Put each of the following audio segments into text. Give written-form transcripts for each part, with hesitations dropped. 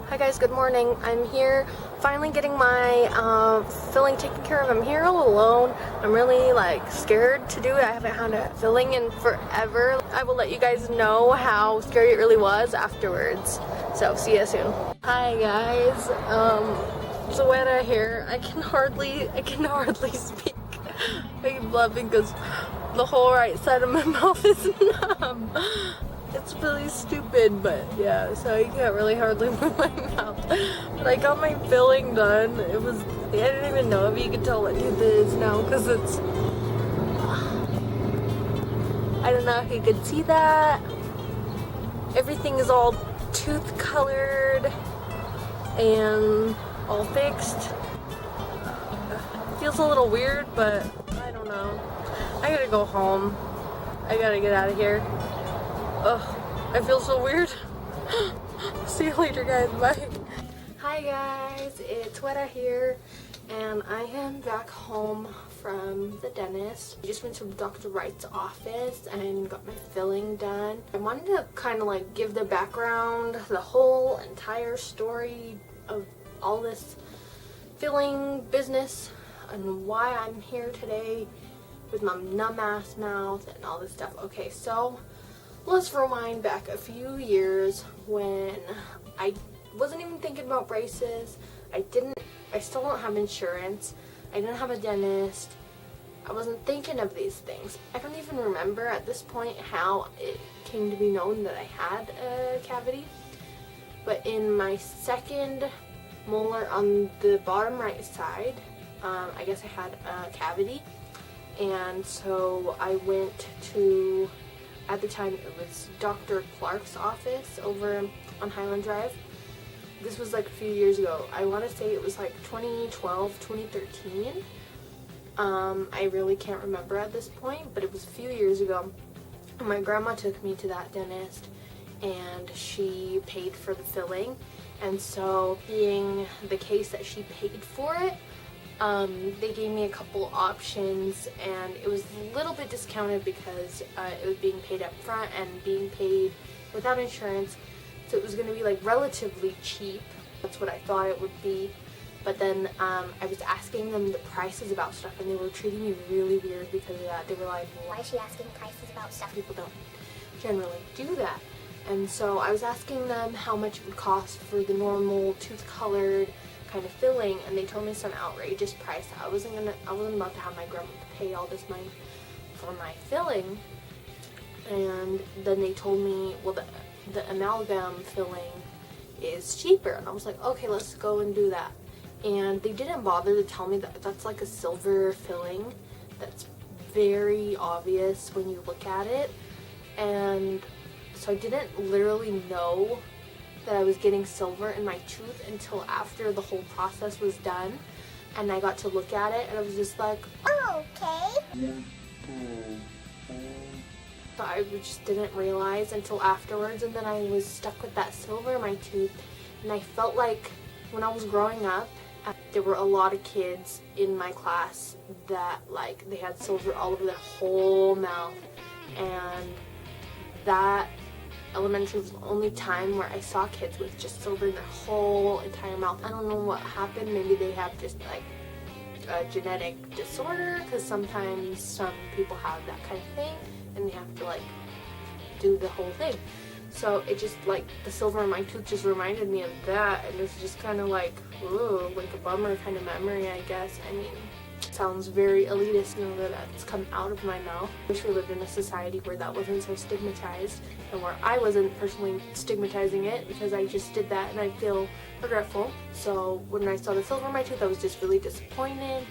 Hi guys, good morning. I'm here finally getting my filling taken care of. I'm here all alone. I'm really scared to do it. I haven't had a filling in forever. I will let you guys know how scary it really was afterwards. So see you soon. Hi guys, Güera here. I can hardly speak. I'm laughing because the whole right side of my mouth is numb. It's really stupid, but yeah, so I can't really hardly move my mouth. But I got my filling done. I didn't even know if you could tell what tooth it is now because it's, I don't know if you could see that. Everything is all tooth colored and all fixed. Feels a little weird, but I don't know. I gotta go home. I gotta get out of here. Ugh, I feel so weird. See you later, guys. Bye. Hi, guys. It's Güera here, and I am back home from the dentist. I just went to Dr. Wright's office and got my filling done. I wanted to kind of give the background, the whole entire story of all this filling business and why I'm here today with my numb ass mouth and all this stuff. Okay, so let's rewind back a few years when I wasn't even thinking about braces. I still don't have insurance. I didn't have a dentist. I wasn't thinking of these things. I don't even remember at this point how it came to be known that I had a cavity. But in my second molar on the bottom right side, I guess I had a cavity. And so I went to, at the time it was Dr. Clark's office over on Highland Drive. This was a few years ago. I want to say it was 2012, 2013. I really can't remember at this point, but it was a few years ago. My grandma took me to that dentist and she paid for the filling. And so being the case that she paid for it, they gave me a couple options, and it was a little bit discounted because it was being paid up front and being paid without insurance, so it was going to be relatively cheap. That's what I thought it would be. But then I was asking them the prices about stuff, and they were treating me really weird because of that. They were like, why is she asking prices about stuff? People don't generally do that. And so I was asking them how much it would cost for the normal tooth colored kind of filling, and they told me some outrageous price. I wasn't about to have my grandma pay all this money for my filling. And then they told me, well, the amalgam filling is cheaper, and I was like, okay, let's go and do that. And they didn't bother to tell me that that's a silver filling that's very obvious when you look at it. And so I didn't literally know that I was getting silver in my tooth until after the whole process was done, and I got to look at it, and I was just like, oh, okay. So I just didn't realize until afterwards, and then I was stuck with that silver in my tooth. And I felt like when I was growing up, there were a lot of kids in my class that they had silver all over their whole mouth, and that elementary was the only time where I saw kids with just silver in their whole entire mouth. I don't know what happened. Maybe they have just a genetic disorder, because sometimes some people have that kind of thing and they have to do the whole thing. So it just the silver in my tooth just reminded me of that, and it's just kind of ooh, a bummer kind of memory, I guess. I mean, sounds very elitist now that that's come out of my mouth. I wish we lived in a society where that wasn't so stigmatized, and where I wasn't personally stigmatizing it, because I just did that and I feel regretful. So when I saw the silver in my tooth, I was just really disappointed.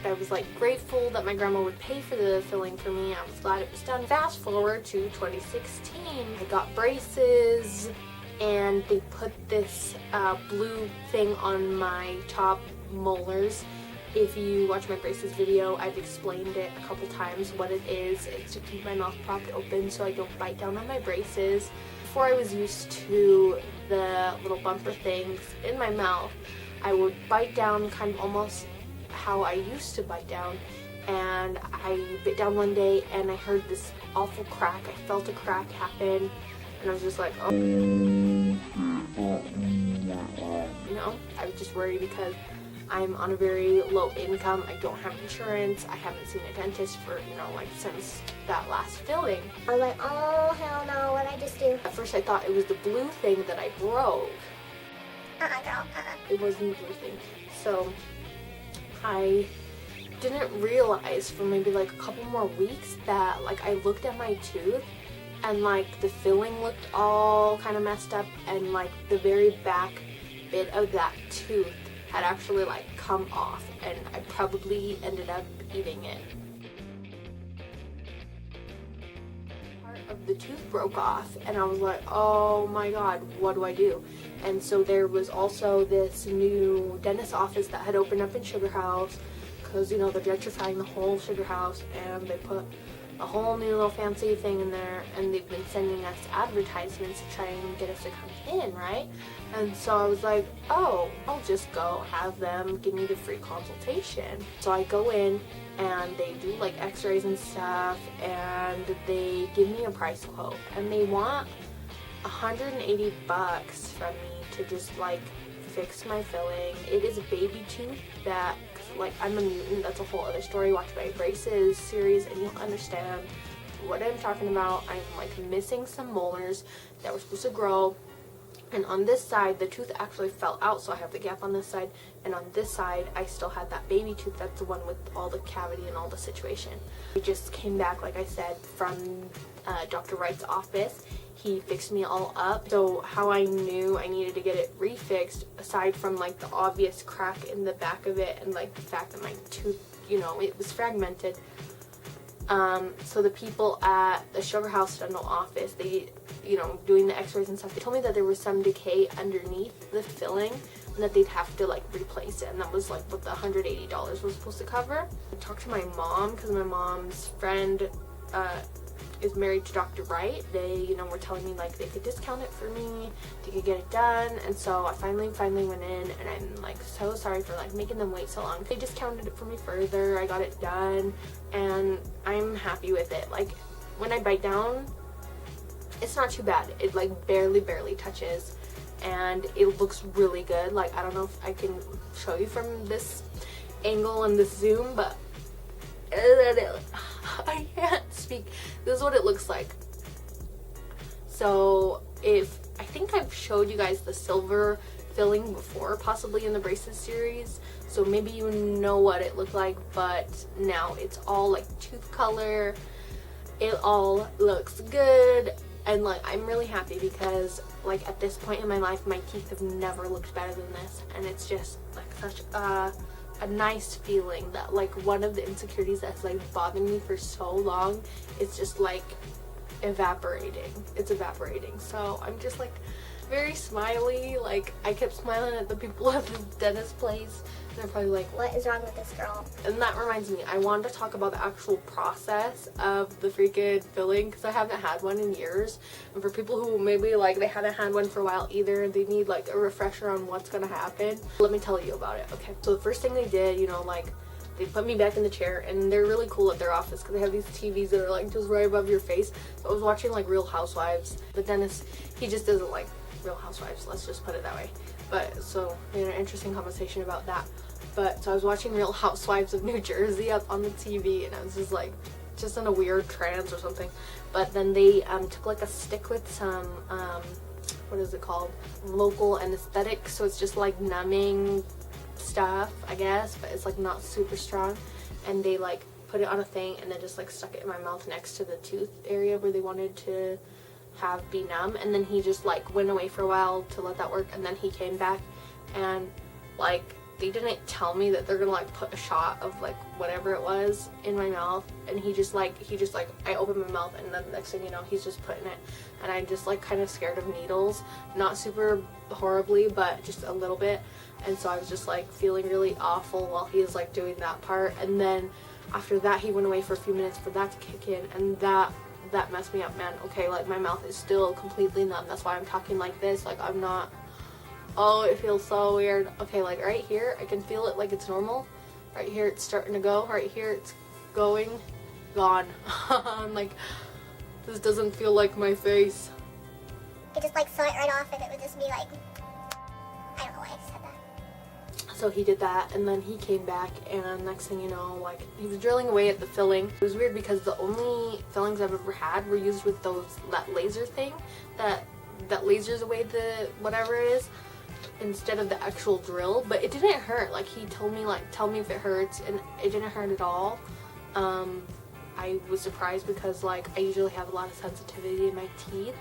I was grateful that my grandma would pay for the filling for me. I was glad it was done. Fast forward to 2016. I got braces, and they put this blue thing on my top molars. If you watch my braces video, I've explained it a couple times what it is. It's to keep my mouth propped open so I don't bite down on my braces. Before I was used to the little bumper things in my mouth, I would bite down kind of almost how I used to bite down. And I bit down one day and I heard this awful crack. I felt a crack happen, and I was just like, oh. know. I was just worried because I'm on a very low income. I don't have insurance. I haven't seen a dentist for, you know, like since that last filling. I was like, oh hell no, what did I just do? At first I thought it was the blue thing that I broke. Girl, It wasn't the blue thing. So I didn't realize for maybe like a couple more weeks that like I looked at my tooth and like the filling looked all kind of messed up, and like the very back bit of that tooth had actually like come off, and I probably ended up eating it. Part of the tooth broke off, and I was like, oh my god, what do I do? And so there was also this new dentist office that had opened up in Sugar House, because, you know, they're gentrifying the whole Sugar House, and they put a whole new little fancy thing in there, and they've been sending us advertisements to try and get us to come in, right? And so I was like, oh, I'll just go have them give me the free consultation. So I go in, and they do like x-rays and stuff, and they give me a price quote, and they want $180 from me to just like fix my filling. It is a baby tooth that, like, I'm a mutant, that's a whole other story. Watch my braces series and you'll understand what I'm talking about. I'm like missing some molars that were supposed to grow, and on this side the tooth actually fell out, so I have the gap on this side, and on this side I still had that baby tooth. That's the one with all the cavity and all the situation. I just came back, like I said, from Dr. Wright's office. He fixed me all up. So how I knew I needed to get it refixed, aside from like the obvious crack in the back of it and like the fact that my tooth, you know, it was fragmented. So the people at the Sugar House dental office, they, you know, doing the x-rays and stuff, they told me that there was some decay underneath the filling and that they'd have to like replace it, and that was like what the $180 was supposed to cover. I talked to my mom because my mom's friend is married to Dr. Wright. They, you know, were telling me like they could discount it for me, they could get it done, and so I finally went in, and I'm like so sorry for like making them wait so long. They discounted it for me further. I got it done, and I'm happy with it. Like when I bite down, it's not too bad. It like barely touches, and it looks really good. Like I don't know if I can show you from this angle and this zoom, but I can't speak. This is what it looks like. So if I think I've showed you guys the silver filling before, possibly in the braces series, so maybe you know what it looked like, but now it's all like tooth color. It all looks good, and like I'm really happy because like at this point in my life my teeth have never looked better than this, and it's just like such a nice feeling that like one of the insecurities that's like bothered me for so long, it's just like evaporating. It's evaporating. So I'm just like very smiley. Like I kept smiling at the people at the dentist place, and they're probably like, what is wrong with this girl? and that reminds me, I wanted to talk about the actual process of the freaking filling, because I haven't had one in years, and for people who maybe like they haven't had one for a while either, they need like a refresher on what's gonna happen. Let me tell you about it. Okay, so the first thing they did, you know, like they put me back in the chair, and they're really cool at their office because they have these TVs that are like just right above your face. So I was watching like Real Housewives. The dentist, he just doesn't like Real Housewives, let's just put it that way. But so we had an interesting conversation about that. But so I was watching Real Housewives of New Jersey up on the TV, and I was just like just in a weird trance or something. But then they took like a stick with some what is it called, local anesthetic, so it's just like numbing stuff, I guess, but it's like not super strong, and they like put it on a thing and then just like stuck it in my mouth next to the tooth area where they wanted to have be numb. And then he just like went away for a while to let that work, and then he came back, and like they didn't tell me that they're gonna like put a shot of like whatever it was in my mouth, and he just like I opened my mouth, and then the next thing you know he's just putting it, and I'm just like kind of scared of needles, not super horribly but just a little bit. And so I was just like feeling really awful while he was like doing that part, and then after that he went away for a few minutes for that to kick in, and that messed me up, man. Okay, like my mouth is still completely numb, that's why I'm talking like this, like I'm not, oh, it feels so weird. Okay, like right here I can feel it like it's normal, right here it's starting to go, right here it's going, gone. I'm like, this doesn't feel like my face. You could just like saw it right off, and it would just be like, I don't know why I said that. So he did that, and then he came back, and next thing you know, like, he was drilling away at the filling. It was weird because the only fillings I've ever had were used with that laser thing that lasers away the whatever it is instead of the actual drill. But it didn't hurt. Like, he told me, like, tell me if it hurts, and it didn't hurt at all. I was surprised because, like, I usually have a lot of sensitivity in my teeth,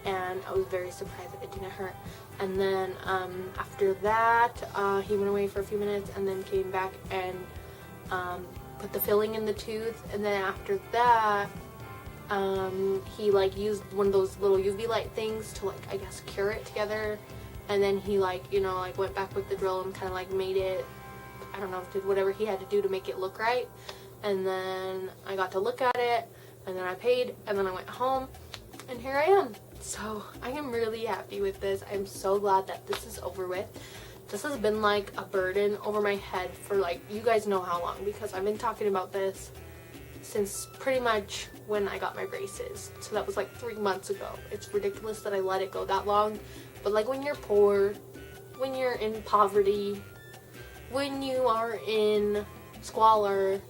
and I was very surprised that it didn't hurt. And then after that, he went away for a few minutes and then came back and put the filling in the tooth. And then after that, he like used one of those little UV light things to, like, I guess cure it together. And then he, like, you know, like went back with the drill and kind of like made it, I don't know, did whatever he had to do to make it look right. And then I got to look at it, and then I paid, and then I went home, and here I am. So I am really happy with this. I'm so glad that this is over with. This has been like a burden over my head for, like, you guys know how long, because I've been talking about this since pretty much when I got my braces. So that was like 3 months ago. It's ridiculous that I let it go that long. But, like, when you're poor, when you're in poverty, when you are in squalor,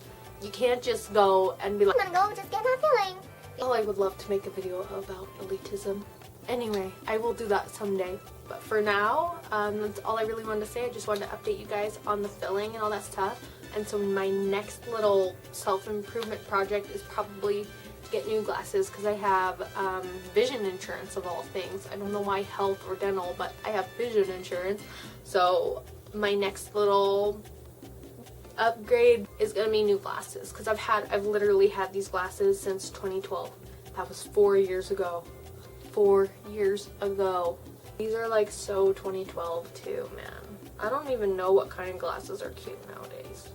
you can't just go and be like, I'm gonna go just get my filling. oh, I would love to make a video about elitism. Anyway, I will do that someday. But for now, that's all I really wanted to say. I just wanted to update you guys on the filling and all that stuff. And so my next little self-improvement project is probably to get new glasses, because I have vision insurance of all things. I don't know why health or dental, but I have vision insurance. So my next little upgrade is gonna be new glasses, because I've literally had these glasses since 2012. That was 4 years ago. 4 years ago. These are like so 2012 too, man. I don't even know what kind of glasses are cute nowadays.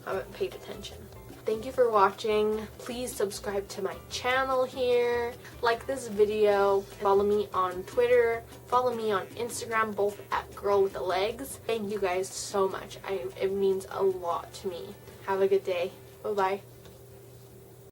I haven't paid attention. Thank you for watching. Please subscribe to my channel here. Like this video. Follow me on Twitter. Follow me on Instagram, both at Girl with the Legs. Thank you guys so much. It means a lot to me. Have a good day. Bye-bye.